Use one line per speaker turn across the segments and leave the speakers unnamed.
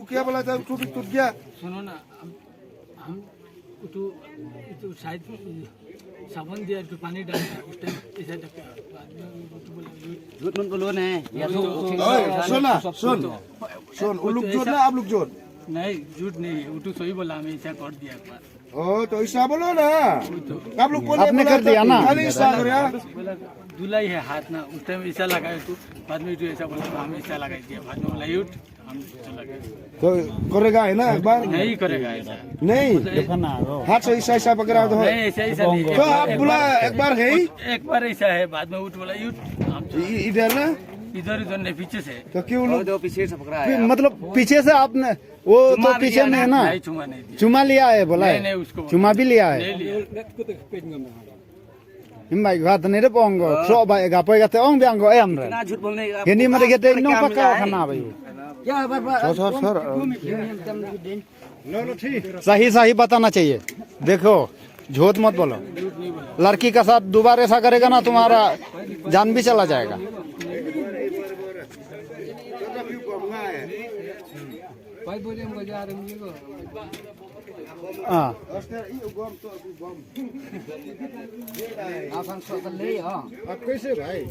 क्या बोला था? टूट गया।
सुनो ना, हम तो शायद साबुन दिया तो पानी डाला उस टाइम ऐसा धक्का बाद में तो बोला
झूठ मूठ बोलो ना या तो
सुन उल्लू जोड़ ना, आप लोग जोड़।
नहीं, झूठ नहीं है, वो तो सही बोला, हमें ऐसा कर दिया एक बार।
ओ तो ऐसा बोलो ना, आप लोग
आपने कर दिया ना।
खाली ऐसा करो यार।
बोला धुलाई है हाथ ना, उस टाइम ऐसा लगाया तो बाद में तो ऐसा बोला तो हम ऐसा लगा दिया, बाद में बोला उठ, हम चला गए।
तो करेगा है ना एक बार?
नहीं करेगा ऐसा,
नहीं, हाथ से ऐसा पकड़ा तो
नहीं ऐसा नहीं।
तो आप बोला एक बार है ही?
एक बार ऐसा है, बाद में उठ बोला उठ, हम
इधर ना,
इधर नहीं पीछे से।
तो क्यों लोग
दो पीछे से पकड़ा है
मतलब पीछे से आपने वो तो पीछे में है ना,
नहीं चुमा नहीं दिया।
चुमा लिया है बोला
नहीं,
है,
नहीं, उसको
चुमा भी लिया है।
नहीं लिया।
Him baik hat ni de pongo, so baik gapo gate ong biang go em re.
ना झूठ बोलने का
Ini mari gate no pakka khana bai.
क्या बार
सर
सही सही बताना चाहिए। देखो झूठ मत बोलो, लड़की का साथ दोबारा ऐसा करेगा ना तुम्हारा जान भी चला जाएगा। हाँ
कैसे भाई,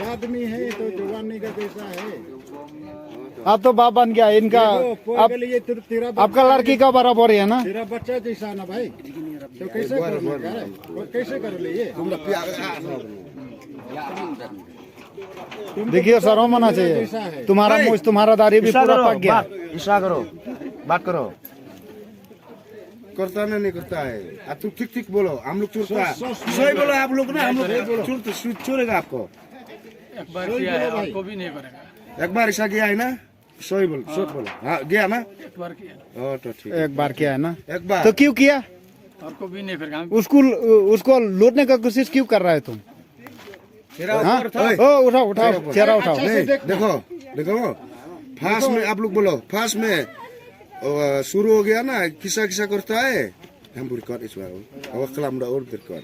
आदमी है तो जवानी का कैसा है?
अब तो बाप बन गया इनका। अब
तेरा
आपका लड़की का बराबर है ना।
तेरा बच्चा जैसा ना भाई, तो कैसे करो, कैसे करो ले ये?
देखिए शर्म होना चाहिए। तुम्हारा मुझ तुम्हारा दाढ़ी भी पूरा पक गया।
इशारा करो, बात करो।
करता नहीं करता है। अब तू ठीक ठीक बोलो, हम लोग चोरता है। सही बोलो आप लोग ना, हम लोग चोरेगा आपको।
एक बार किया है, आपको भी नहीं करेगा।
एक बार ऐसा किया है ना, सही बोलो, सच बोलो। हाँ गया ना,
एक बार किया,
ओ तो ठीक।
एक बार किया है ना,
एक बार
तो क्यों किया?
आपको भी नहीं करेगा।
उसको लूटने का कोशिश क्यों कर रहा है तुम? हाँ? ओ उठाओ उठाओ, चेहरा उठाओ।
देखो देखो, फास्ट में आप लोग बोलो, फास्ट में शुरू हो गया ना, किसा किसा करता है। हम बुरकत इस बार, और कलाम और बुरकत।